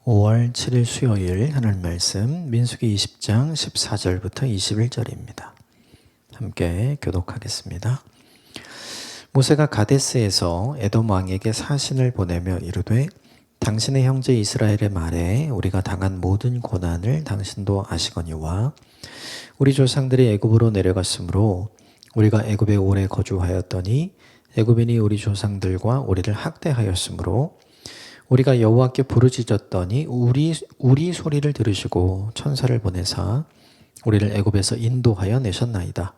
5월 7일 수요일 하늘 말씀 민수기 20장 14절부터 21절입니다. 함께 교독하겠습니다. 모세가 가데스에서 에돔 왕에게 사신을 보내며 이르되 당신의 형제 이스라엘의 말에 우리가 당한 모든 고난을 당신도 아시거니와 우리 조상들이 애굽으로 내려갔으므로 우리가 애굽에 오래 거주하였더니 애굽인이 우리 조상들과 우리를 학대하였으므로 우리가 여호와께 부르짖었더니 우리 소리를 들으시고 천사를 보내사 우리를 애굽에서 인도하여 내셨나이다.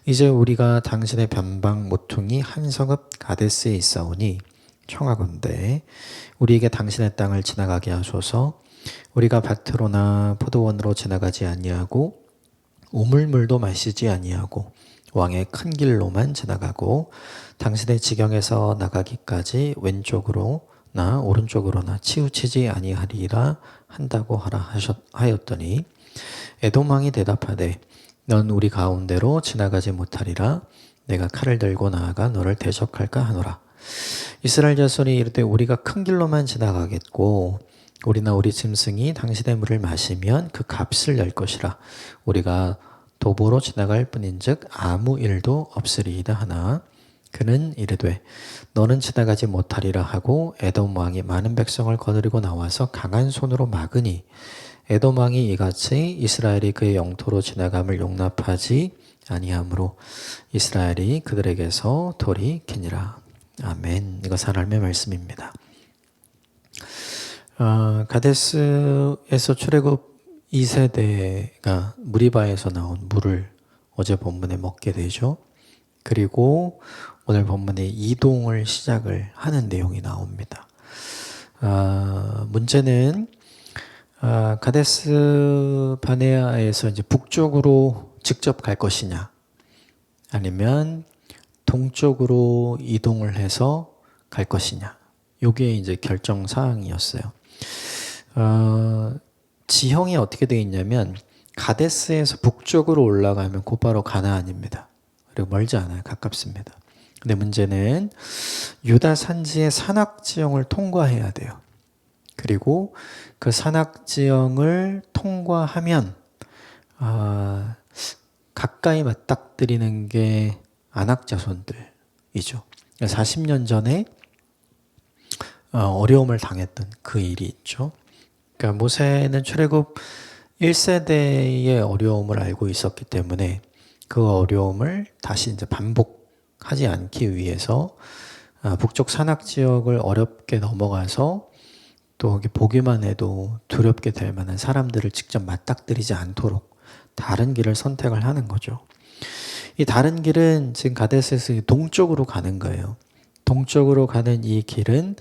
이제 우리가 당신의 변방 모퉁이 한 성읍 가데스에 있사오니 청하건대 우리에게 당신의 땅을 지나가게 하소서. 우리가 밭으로나 포도원으로 지나가지 아니하고 우물물도 마시지 아니하고 왕의 큰 길로만 지나가고 당신의 지경에서 나가기까지 왼쪽으로나 오른쪽으로나 치우치지 아니하리라 한다고 하였더니 에돔 왕이 대답하되 넌 우리 가운데로 지나가지 못하리라. 내가 칼을 들고 나아가 너를 대적할까 하노라. 이스라엘 자손이 이르되 우리가 큰 길로만 지나가겠고 우리나 우리 짐승이 당신의 물을 마시면 그 값을 낼 것이라. 우리가 도보로 지나갈 뿐인즉 아무 일도 없으리이다 하나 그는 이르되 너는 지나가지 못하리라 하고 에돔 왕이 많은 백성을 거느리고 나와서 강한 손으로 막으니 에돔 왕이 이같이 이스라엘이 그의 영토로 지나감을 용납하지 아니하므로 이스라엘이 그들에게서 돌이 기니라. 아멘. 이것은 하나님의 말씀입니다. 가데스에서 출애굽 2세대가 무리바에서 나온 물을 어제 본문에 먹게 되죠. 그리고 오늘 본문에 이동을 시작을 하는 내용이 나옵니다. 문제는 가데스 바네아에서 이제 북쪽으로 직접 갈 것이냐, 아니면 동쪽으로 이동을 해서 갈 것이냐. 이게 이제 결정 사항이었어요. 지형이 어떻게 되어 있냐면 가데스에서 북쪽으로 올라가면 곧바로 가나안입니다. 그리고 멀지 않아요. 가깝습니다. 근데 문제는 유다 산지의 산악 지형을 통과해야 돼요. 그리고 그 산악 지형을 통과하면 가까이 맞닥뜨리는 게 아낙 자손들이죠. 40년 전에 어려움을 당했던 그 일이 있죠. 그러니까 모세는 출애굽 1세대의 어려움을 알고 있었기 때문에 그 어려움을 다시 이제 반복하지 않기 위해서 북쪽 산악 지역을 어렵게 넘어가서 또 보기만 해도 두렵게 될 만한 사람들을 직접 맞닥뜨리지 않도록 다른 길을 선택을 하는 거죠. 이 다른 길은 지금 가데스에서 동쪽으로 가는 거예요. 동쪽으로 가는 이 길은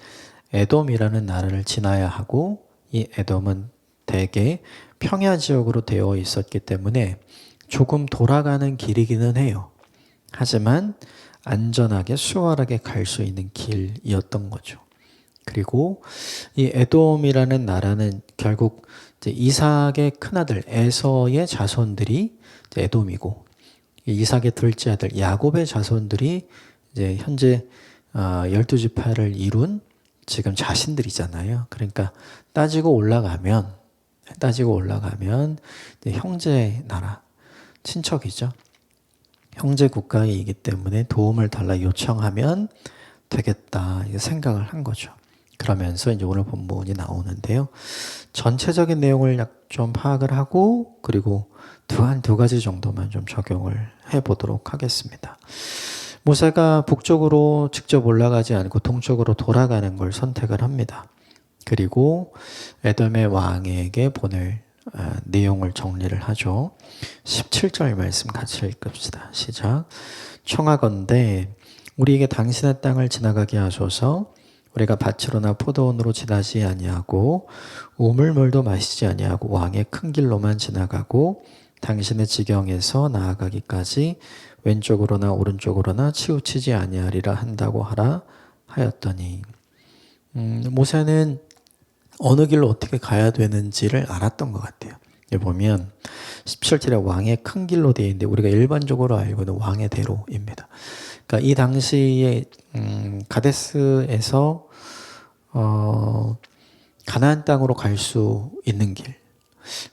에돔이라는 나라를 지나야 하고 이 에돔은 대개 평야 지역으로 되어 있었기 때문에 조금 돌아가는 길이기는 해요. 하지만 안전하게 수월하게 갈 수 있는 길이었던 거죠. 그리고 이 에돔이라는 나라는 결국 이제 이삭의 큰아들 에서의 자손들이 이제 에돔이고 이삭의 둘째 아들 야곱의 자손들이 이제 현재 12지파를 이룬 지금 자신들이잖아요. 그러니까 따지고 올라가면 형제 나라, 친척이죠. 형제 국가이기 때문에 도움을 달라 요청하면 되겠다 이렇게 생각을 한 거죠. 그러면서 이제 오늘 본문이 나오는데요. 전체적인 내용을 좀 파악을 하고 그리고 한 두 가지 정도만 좀 적용을 해보도록 하겠습니다. 모세가 북쪽으로 직접 올라가지 않고 동쪽으로 돌아가는 걸 선택을 합니다. 그리고 에돔의 왕에게 보낼 내용을 정리를 하죠. 17절 말씀 같이 읽읍시다. 시작. 청하건대 우리에게 당신의 땅을 지나가게 하소서. 우리가 밭으로나 포도원으로 지나지 아니하고 우물물도 마시지 아니하고 왕의 큰 길로만 지나가고 당신의 지경에서 나아가기까지 왼쪽으로나 오른쪽으로나 치우치지 아니하리라 한다고 하였더니 모세는 어느 길로 어떻게 가야 되는지를 알았던 것 같아요. 여기 보면 17절에 왕의 큰 길로 되어 있는데 우리가 일반적으로 알고 있는 왕의 대로입니다. 그러니까 이 당시에 가데스에서 가나안 땅으로 갈 수 있는 길.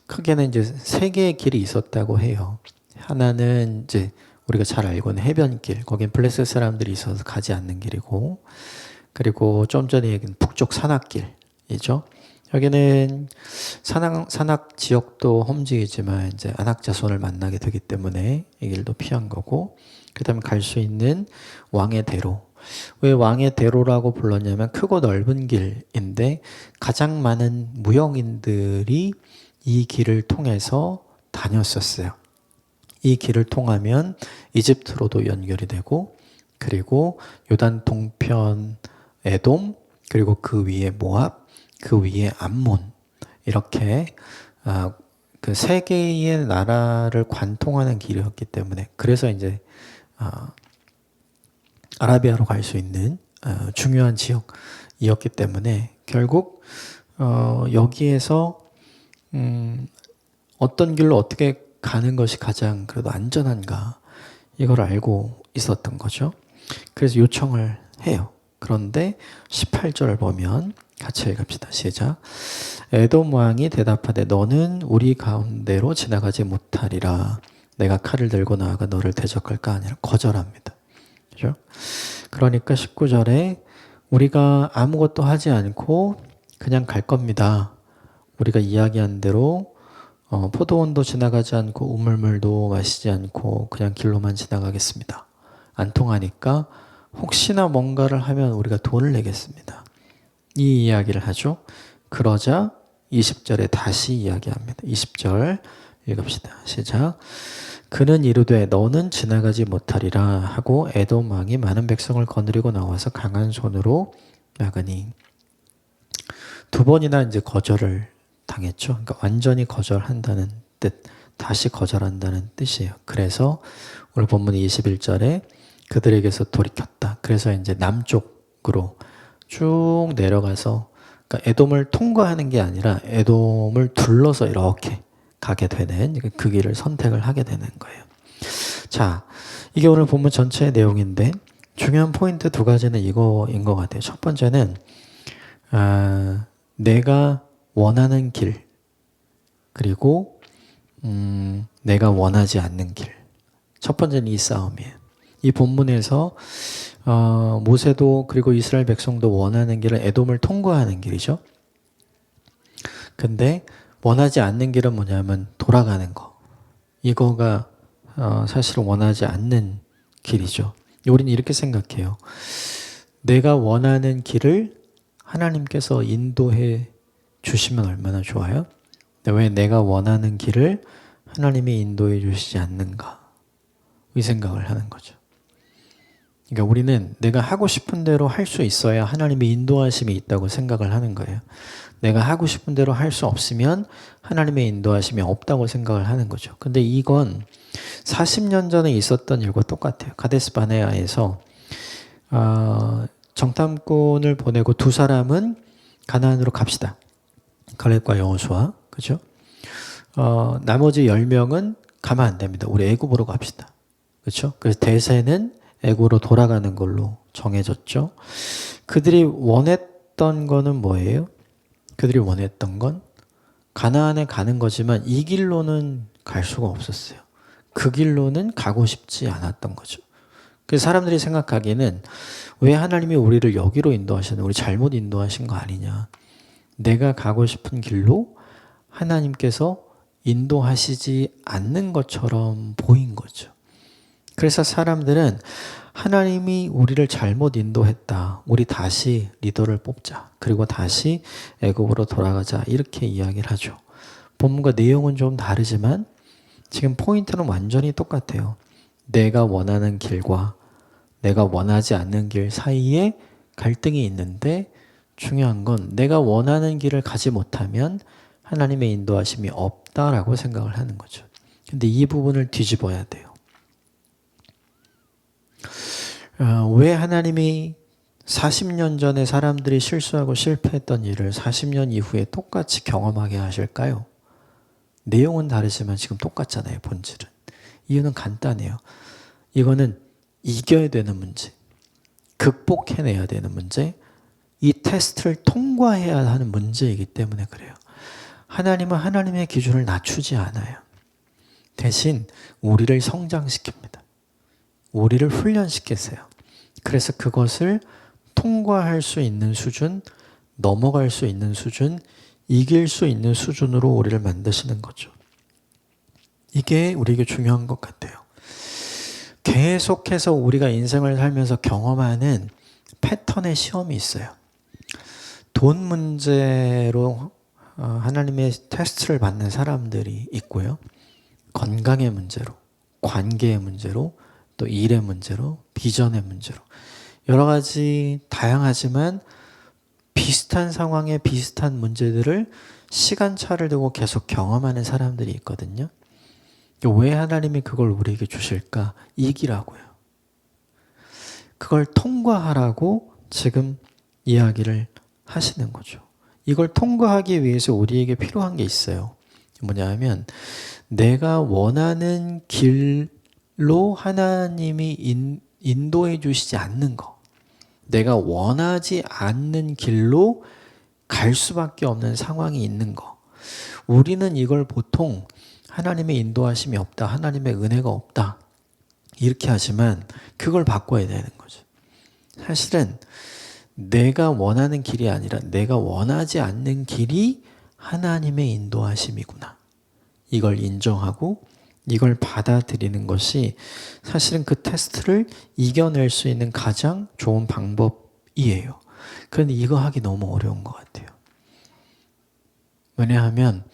크게는 이제 세 개의 길이 있었다고 해요. 하나는 이제 우리가 잘 알고 있는 해변길, 거긴 블레셋 사람들이 있어서 가지 않는 길이고, 그리고 좀 전에 얘기한 북쪽 산악길이죠. 여기는 산악 지역도 험지이지만 이제 안악자손을 만나게 되기 때문에 이 길도 피한 거고, 그 다음에 갈 수 있는 왕의 대로. 왜 왕의 대로라고 불렀냐면 크고 넓은 길인데 가장 많은 무역인들이 이 길을 통해서 다녔었어요. 이 길을 통하면 이집트로도 연결이 되고, 그리고 요단 동편 에돔, 그리고 그 위에 모압, 그 위에 암몬, 이렇게 그 세 개의 나라를 관통하는 길이었기 때문에, 그래서 이제 아라비아로 갈 수 있는 중요한 지역이었기 때문에 결국 여기에서 어떤 길로 어떻게 가는 것이 가장 그래도 안전한가, 이걸 알고 있었던 거죠. 그래서 요청을 해요. 그런데 18절을 보면 같이 읽읍시다. 시작. 에돔 왕이 대답하되 너는 우리 가운데로 지나가지 못하리라. 내가 칼을 들고 나아가 너를 대적할까 아니라 거절합니다. 그죠? 그러니까 19절에 우리가 아무것도 하지 않고 그냥 갈 겁니다. 우리가 이야기한 대로 포도원도 지나가지 않고 우물물도 마시지 않고 그냥 길로만 지나가겠습니다. 안 통하니까 혹시나 뭔가를 하면 우리가 돈을 내겠습니다. 이 이야기를 하죠. 그러자 20절에 다시 이야기합니다. 20절 읽읍시다. 시작. 그는 이르되 너는 지나가지 못하리라 하고 에돔 왕이 많은 백성을 거느리고 나와서 강한 손으로 막으니, 두 번이나 이제 거절을 당했죠. 그러니까 완전히 거절한다는 뜻, 다시 거절한다는 뜻이에요. 그래서 오늘 본문 21절에 그들에게서 돌이켰다. 그래서 이제 남쪽으로 쭉 내려가서, 그러니까 에돔을 통과하는 게 아니라 에돔을 둘러서 이렇게 가게 되는, 그 길을 선택을 하게 되는 거예요. 자, 이게 오늘 본문 전체의 내용인데 중요한 포인트 두 가지는 이거인 것 같아요. 첫 번째는 내가 원하는 길, 그리고 내가 원하지 않는 길. 첫 번째는 이 싸움이에요. 이 본문에서 모세도 그리고 이스라엘 백성도 원하는 길은 에돔을 통과하는 길이죠. 근데 원하지 않는 길은 뭐냐면 돌아가는 거. 이거가 사실은 원하지 않는 길이죠. 우리는 이렇게 생각해요. 내가 원하는 길을 하나님께서 인도해 주시면 얼마나 좋아요? 왜 내가 원하는 길을 하나님이 인도해 주시지 않는가? 이 생각을 하는 거죠. 그러니까 우리는 내가 하고 싶은 대로 할 수 있어야 하나님의 인도하심이 있다고 생각을 하는 거예요. 내가 하고 싶은 대로 할 수 없으면 하나님의 인도하심이 없다고 생각을 하는 거죠. 근데 이건 40년 전에 있었던 일과 똑같아요. 가데스 바네아에서 정탐꾼을 보내고 두 사람은 가나안으로 갑시다. 갈렙과 여호수아, 그죠? 나머지 10명은 가면 안 됩니다. 우리 애굽으로 갑시다. 그렇죠? 그래서 대세는 애굽으로 돌아가는 걸로 정해졌죠. 그들이 원했던 거는 뭐예요? 그들이 원했던 건 가나안에 가는 거지만 이 길로는 갈 수가 없었어요. 그 길로는 가고 싶지 않았던 거죠. 그래서 사람들이 생각하기에는 왜 하나님이 우리를 여기로 인도하셨나? 우리 잘못 인도하신 거 아니냐? 내가 가고 싶은 길로 하나님께서 인도하시지 않는 것처럼 보인 거죠. 그래서 사람들은 하나님이 우리를 잘못 인도했다. 우리 다시 리더를 뽑자. 그리고 다시 애굽으로 돌아가자. 이렇게 이야기를 하죠. 본문과 내용은 좀 다르지만 지금 포인트는 완전히 똑같아요. 내가 원하는 길과 내가 원하지 않는 길 사이에 갈등이 있는데 중요한 건 내가 원하는 길을 가지 못하면 하나님의 인도하심이 없다라고 생각을 하는 거죠. 근데 이 부분을 뒤집어야 돼요. 왜 하나님이 40년 전에 사람들이 실수하고 실패했던 일을 40년 이후에 똑같이 경험하게 하실까요? 내용은 다르지만 지금 똑같잖아요, 본질은. 이유는 간단해요. 이거는 이겨야 되는 문제, 극복해내야 되는 문제, 이 테스트를 통과해야 하는 문제이기 때문에 그래요. 하나님은 하나님의 기준을 낮추지 않아요. 대신 우리를 성장시킵니다. 우리를 훈련시키세요. 그래서 그것을 통과할 수 있는 수준, 넘어갈 수 있는 수준, 이길 수 있는 수준으로 우리를 만드시는 거죠. 이게 우리에게 중요한 것 같아요. 계속해서 우리가 인생을 살면서 경험하는 패턴의 시험이 있어요. 돈 문제로 하나님의 테스트를 받는 사람들이 있고요. 건강의 문제로, 관계의 문제로, 또 일의 문제로, 비전의 문제로 여러 가지 다양하지만 비슷한 상황에 비슷한 문제들을 시간차를 두고 계속 경험하는 사람들이 있거든요. 왜 하나님이 그걸 우리에게 주실까? 이기라고요. 그걸 통과하라고 지금 이야기를 하시는 거죠. 이걸 통과하기 위해서 우리에게 필요한 게 있어요. 뭐냐 하면 내가 원하는 길로 하나님이 인도해 주시지 않는 거. 내가 원하지 않는 길로 갈 수밖에 없는 상황이 있는 거. 우리는 이걸 보통 하나님의 인도하심이 없다. 하나님의 은혜가 없다. 이렇게 하지만 그걸 바꿔야 되는 거죠. 사실은 내가 원하는 길이 아니라 내가 원하지 않는 길이 하나님의 인도하심이구나. 이걸 인정하고 이걸 받아들이는 것이 사실은 그 테스트를 이겨낼 수 있는 가장 좋은 방법이에요. 그런데 이거 하기 너무 어려운 것 같아요. 왜냐하면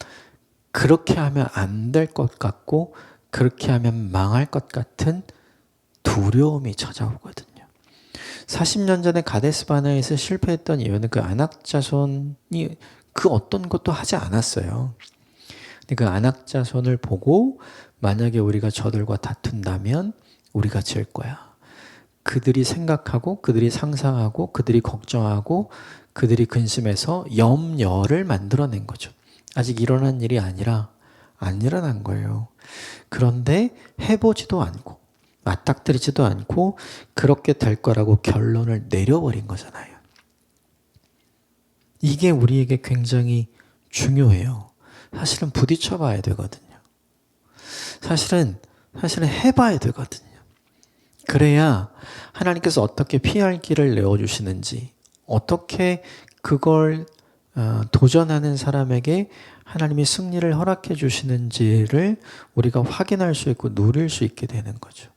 그렇게 하면 안 될 것 같고 그렇게 하면 망할 것 같은 두려움이 찾아오거든요. 40년 전에 가데스 바네아에서 실패했던 이유는 그 안악자손이 그 어떤 것도 하지 않았어요. 근데 그 안악자손을 보고 만약에 우리가 저들과 다툰다면 우리가 질 거야. 그들이 생각하고 그들이 상상하고 그들이 걱정하고 그들이 근심해서 염려를 만들어낸 거죠. 아직 일어난 일이 아니라 안 일어난 거예요. 그런데 해보지도 않고 맞닥뜨리지도 않고 그렇게 될 거라고 결론을 내려버린 거잖아요. 이게 우리에게 굉장히 중요해요. 사실은 부딪혀 봐야 되거든요. 사실은 해봐야 되거든요. 그래야 하나님께서 어떻게 피할 길을 내어주시는지, 어떻게 그걸 도전하는 사람에게 하나님이 승리를 허락해 주시는지를 우리가 확인할 수 있고 누릴 수 있게 되는 거죠.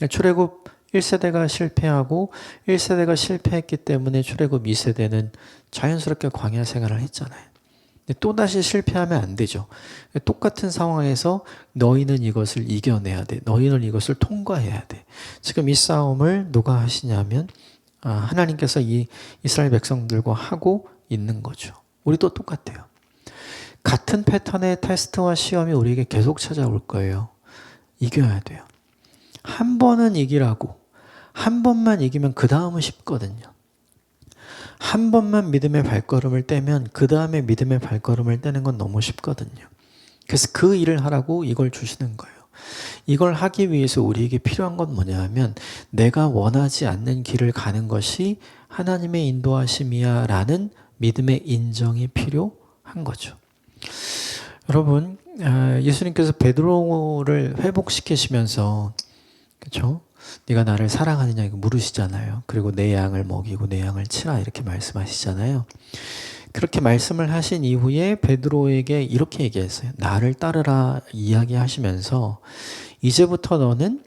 출애굽 1세대가 실패하고 1세대가 실패했기 때문에 출애굽 2세대는 자연스럽게 광야 생활을 했잖아요. 또다시 실패하면 안 되죠. 똑같은 상황에서 너희는 이것을 이겨내야 돼. 너희는 이것을 통과해야 돼. 지금 이 싸움을 누가 하시냐면 하나님께서 이 이스라엘 백성들과 하고 있는 거죠. 우리도 똑같아요. 같은 패턴의 테스트와 시험이 우리에게 계속 찾아올 거예요. 이겨야 돼요. 한 번은 이기라고. 한 번만 이기면 그 다음은 쉽거든요. 한 번만 믿음의 발걸음을 떼면 그 다음에 믿음의 발걸음을 떼는 건 너무 쉽거든요. 그래서 그 일을 하라고 이걸 주시는 거예요. 이걸 하기 위해서 우리에게 필요한 건 뭐냐 하면 내가 원하지 않는 길을 가는 것이 하나님의 인도하심이야 라는 믿음의 인정이 필요한 거죠. 여러분, 예수님께서 베드로를 회복시키시면서 그렇죠? 네가 나를 사랑하느냐 이거 물으시잖아요. 그리고 내 양을 먹이고 내 양을 치라 이렇게 말씀하시잖아요. 그렇게 말씀을 하신 이후에 베드로에게 이렇게 얘기했어요. 나를 따르라 이야기하시면서 이제부터 너는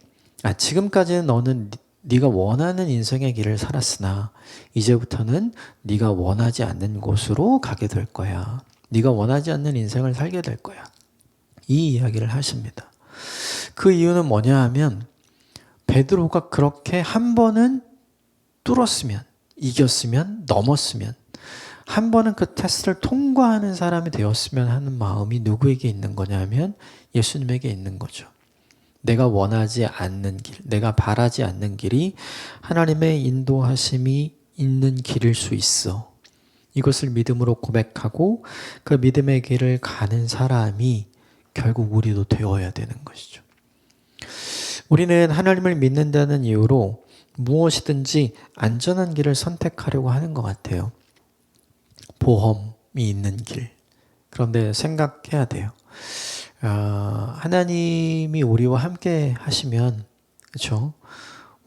지금까지는 너는 네가 원하는 인생의 길을 살았으나 이제부터는 네가 원하지 않는 곳으로 가게 될 거야. 네가 원하지 않는 인생을 살게 될 거야. 이 이야기를 하십니다. 그 이유는 뭐냐 하면 베드로가 그렇게 한 번은 뚫었으면, 이겼으면, 넘었으면, 한 번은 그 테스트를 통과하는 사람이 되었으면 하는 마음이 누구에게 있는 거냐면 예수님에게 있는 거죠. 내가 원하지 않는 길, 내가 바라지 않는 길이 하나님의 인도하심이 있는 길일 수 있어. 이것을 믿음으로 고백하고 그 믿음의 길을 가는 사람이 결국 우리도 되어야 되는 것이죠. 우리는 하나님을 믿는다는 이유로 무엇이든지 안전한 길을 선택하려고 하는 것 같아요. 보험이 있는 길. 그런데 생각해야 돼요. 하나님이 우리와 함께 하시면, 그렇죠?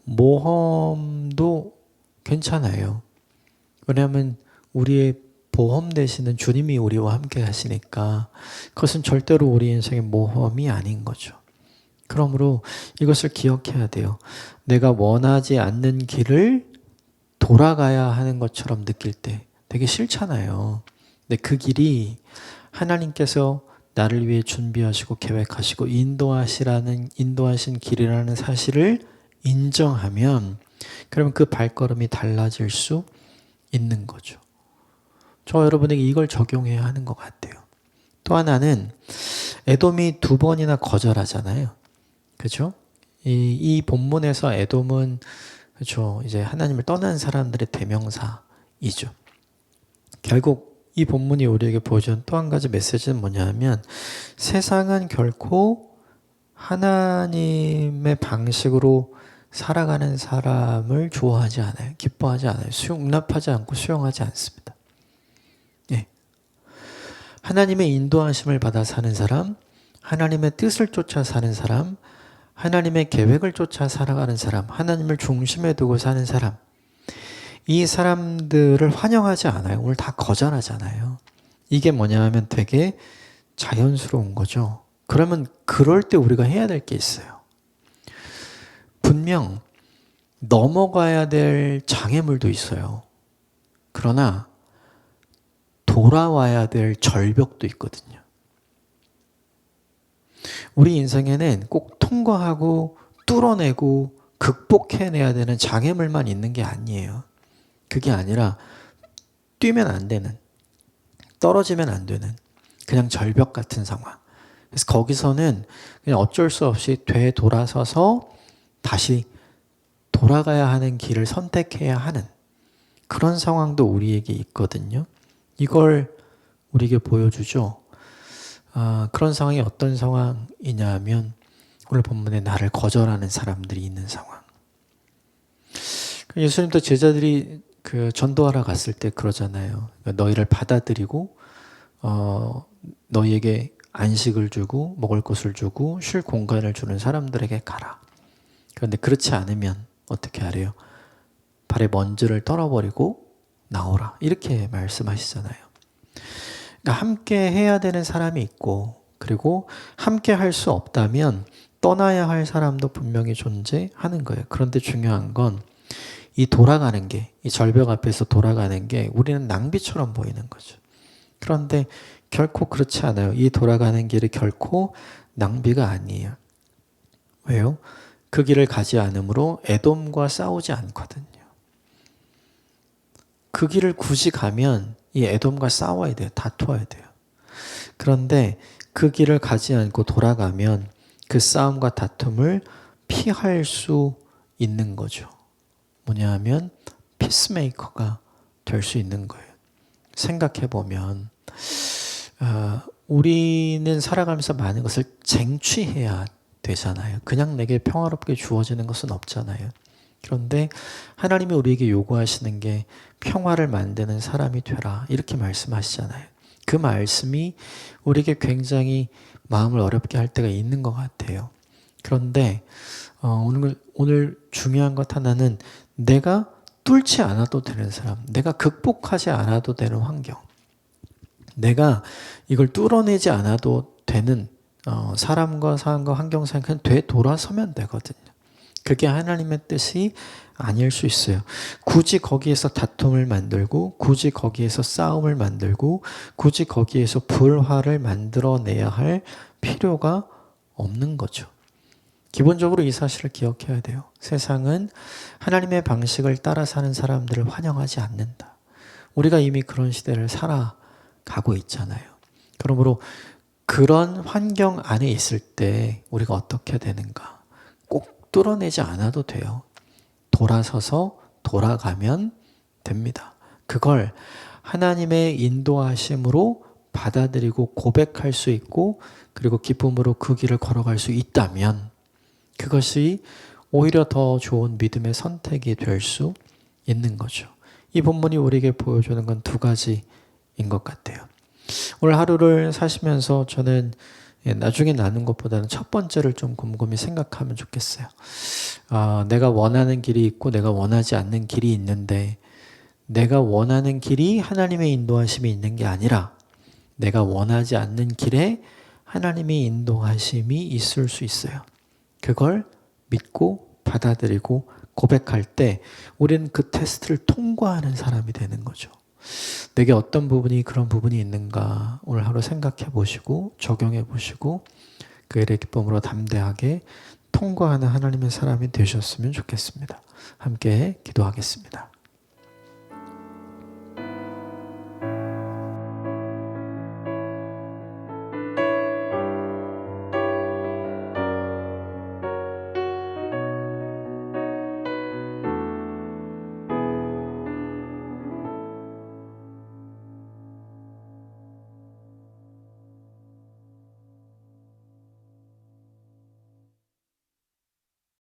모험도 괜찮아요. 왜냐하면 우리의 보험 되시는 주님이 우리와 함께 하시니까 그것은 절대로 우리 인생의 모험이 아닌 거죠. 그러므로 이것을 기억해야 돼요. 내가 원하지 않는 길을 돌아가야 하는 것처럼 느낄 때 되게 싫잖아요. 근데 그 길이 하나님께서 나를 위해 준비하시고 계획하시고 인도하신 길이라는 사실을 인정하면 그러면 그 발걸음이 달라질 수 있는 거죠. 저 여러분에게 이걸 적용해야 하는 것 같아요. 또 하나는 에돔이 2번이나 거절하잖아요. 그렇죠? 이 본문에서 에돔은 그렇죠. 이제 하나님을 떠난 사람들의 대명사이죠. 결국 이 본문이 우리에게 보여주는 또 한 가지 메시지는 뭐냐면 세상은 결코 하나님의 방식으로 살아가는 사람을 좋아하지 않아요. 기뻐하지 않아요. 용납하지 않고 수용하지 않습니다. 예. 하나님의 인도하심을 받아 사는 사람, 하나님의 뜻을 쫓아 사는 사람, 하나님의 계획을 쫓아 살아가는 사람, 하나님을 중심에 두고 사는 사람, 이 사람들을 환영하지 않아요. 오늘 다 거절하잖아요. 이게 뭐냐 하면 되게 자연스러운 거죠. 그러면 그럴 때 우리가 해야 될 게 있어요. 분명 넘어가야 될 장애물도 있어요. 그러나 돌아와야 될 절벽도 있거든요. 우리 인생에는 꼭 통과하고 뚫어내고 극복해내야 되는 장애물만 있는 게 아니에요. 그게 아니라 뛰면 안 되는, 떨어지면 안 되는 그냥 절벽 같은 상황. 그래서 거기서는 그냥 어쩔 수 없이 되돌아서서 다시 돌아가야 하는 길을 선택해야 하는 그런 상황도 우리에게 있거든요. 이걸 우리에게 보여주죠. 그런 상황이 어떤 상황이냐면 오늘 본문에 나를 거절하는 사람들이 있는 상황. 예수님도 제자들이 전도하러 갔을 때 그러잖아요. 너희를 받아들이고 너희에게 안식을 주고 먹을 것을 주고 쉴 공간을 주는 사람들에게 가라. 그런데 그렇지 않으면 어떻게 하래요? 발에 먼지를 떨어버리고 나오라. 이렇게 말씀하시잖아요. 그러니까 함께 해야 되는 사람이 있고 그리고 함께 할 수 없다면 떠나야 할 사람도 분명히 존재하는 거예요. 그런데 중요한 건 이 돌아가는 게, 이 절벽 앞에서 돌아가는 게 우리는 낭비처럼 보이는 거죠. 그런데 결코 그렇지 않아요. 이 돌아가는 길이 결코 낭비가 아니에요. 왜요? 그 길을 가지 않으므로 에돔과 싸우지 않거든요. 그 길을 굳이 가면 이 에돔과 싸워야 돼요. 다투어야 돼요. 그런데 그 길을 가지 않고 돌아가면 그 싸움과 다툼을 피할 수 있는 거죠. 뭐냐 하면 피스메이커가 될 수 있는 거예요. 생각해보면 우리는 살아가면서 많은 것을 쟁취해야 되잖아요. 그냥 내게 평화롭게 주어지는 것은 없잖아요. 그런데 하나님이 우리에게 요구하시는 게 평화를 만드는 사람이 되라 이렇게 말씀하시잖아요. 그 말씀이 우리에게 굉장히 마음을 어렵게 할 때가 있는 것 같아요. 그런데 오늘 중요한 것 하나는 내가 뚫지 않아도 되는 사람, 내가 극복하지 않아도 되는 환경, 내가 이걸 뚫어내지 않아도 되는 사람과 상황과 환경상 그냥 되돌아서면 되거든요. 그게 하나님의 뜻이 아닐 수 있어요. 굳이 거기에서 다툼을 만들고 굳이 거기에서 싸움을 만들고 굳이 거기에서 불화를 만들어내야 할 필요가 없는 거죠. 기본적으로 이 사실을 기억해야 돼요. 세상은 하나님의 방식을 따라 사는 사람들을 환영하지 않는다. 우리가 이미 그런 시대를 살아가고 있잖아요. 그러므로 그런 환경 안에 있을 때 우리가 어떻게 되는가? 꼭 뚫어내지 않아도 돼요. 돌아서서 돌아가면 됩니다. 그걸 하나님의 인도하심으로 받아들이고 고백할 수 있고 그리고 기쁨으로 그 길을 걸어갈 수 있다면 그것이 오히려 더 좋은 믿음의 선택이 될 수 있는 거죠. 이 본문이 우리에게 보여주는 건 두 가지인 것 같아요. 오늘 하루를 사시면서 저는 나중에 나눈 것보다는 첫 번째를 좀 곰곰이 생각하면 좋겠어요. 내가 원하는 길이 있고 내가 원하지 않는 길이 있는데 내가 원하는 길이 하나님의 인도하심이 있는 게 아니라 내가 원하지 않는 길에 하나님의 인도하심이 있을 수 있어요. 그걸 믿고 받아들이고 고백할 때 우리는 그 테스트를 통과하는 사람이 되는 거죠. 내게 어떤 부분이 그런 부분이 있는가 오늘 하루 생각해 보시고 적용해 보시고 그 일의 기쁨으로 담대하게 통과하는 하나님의 사람이 되셨으면 좋겠습니다. 함께 기도하겠습니다.